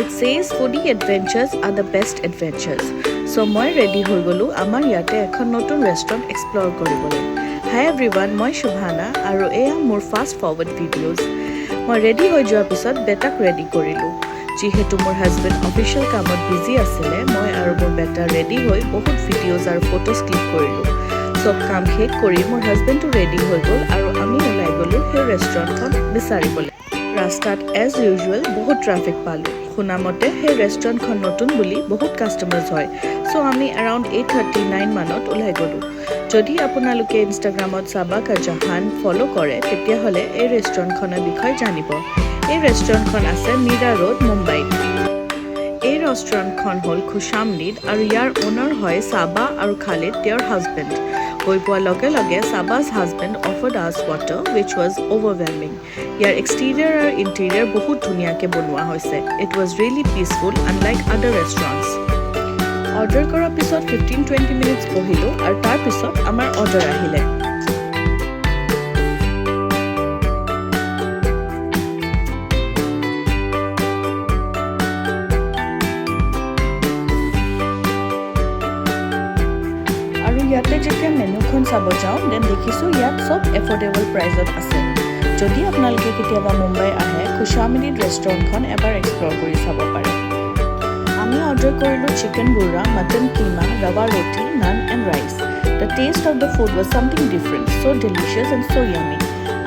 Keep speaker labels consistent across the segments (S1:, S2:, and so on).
S1: It says foodie adventures are the best adventures. So মই ready হৈ গলো আমাৰ ইয়াতে এখন নতুন ৰেষ্টুৰেণ্ট এক্সপ্লোৰ কৰিবলৈ। Hi everyone, মই শুভানা আৰু এয়া মোৰ ফাষ্ট ফৰৱাৰ্ড ভিডিঅ'জ। মই ৰেডি হৈ যোৱাৰ পিছত বেটাক ৰেডি কৰিলোঁ। যিহেতু মোৰ হাজবেণ্ড অফিচিয়েল কামত বিজি আছিলে, মই আৰু মোৰ বেটা ৰেডি হৈ বহুত ভিডিঅ'জ আৰু ফটোজ ক্লিক কৰিলোঁ। সব কাম শেষ কৰি মোৰ হাজবেণ্ডটো ৰেডি হৈ গ'ল আৰু আমি ওলাই গ'লোঁ সেই ৰেষ্টুৰেণ্টখন বিচাৰিবলৈ। ৰাস্তাত এজ ইউজুৱেল বহুত ট্ৰাফিক পালোঁ। শুনামতে সেই ৰেষ্টুৰেণ্টখন নতুন বুলি বহুত কাষ্টমাৰ্ছ হয়। চ' আমি এৰাউণ্ড 8:39 মানত ওলাই গ'লোঁ। যদি আপোনালোকে ইনষ্টাগ্ৰামত চাবা কা জাহান ফ'ল' কৰে তেতিয়াহ'লে এই ৰেষ্টুৰেণ্টখনৰ বিষয়ে জানিব। এই ৰেষ্টুৰেণ্টখন আছে মীৰা ৰোড, মুম্বাইত। এই ৰেষ্টুৰেণ্টখন হ'ল খুশামদীদ আৰু ইয়াৰ অ'নাৰ হয় চাবা আৰু খালিদ, তেওঁৰ হাজবেণ্ড। গৈ পোৱাৰ লগে লগে চাবাজ husband offered us water which was overwhelming. ইয়াৰ এক্সটেৰিয়ৰ আৰু ইণ্টেৰিয়ৰ বহুত ধুনীয়াকৈ বনোৱা হৈছে। It was really peaceful unlike other restaurants. Order কৰাৰ পিছত 15-20 মিনিটছ বহিলোঁ আৰু তাৰপিছত আমাৰ অৰ্ডাৰ আহিলে। আৰু ইয়াতে যেতিয়া মেনুখন চাব যাওঁ দেন দেখিছোঁ ইয়াত চব এফৰ্ডেবল প্ৰাইজত আছে। যদি আপোনালোকে কেতিয়াবা মুম্বাই আহে, খুশামদীদ ৰেষ্টুৰেণ্টখন এবাৰ এক্সপ্ল'ৰ কৰি চাব পাৰে। আমি অৰ্ডাৰ কৰিলোঁ চিকেন বুৰ্ৰা, মটন কীমা, ৰাৱা ৰুটি, naan and rice. The taste of the food was something different, so' delicious and so' yummy.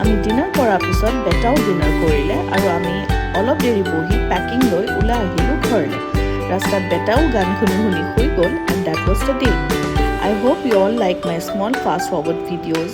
S1: আমি ডিনাৰ কৰাৰ পিছত বেটাও ডিনাৰ কৰিলে আৰু আমি অলপ দেৰি বহি পেকিং লৈ ওলাই আহিলোঁ ঘৰলৈ। ৰাস্তাত বেটাও গান শুনি শুই গ'ল and that was the day. I hope you all like my small fast forward videos.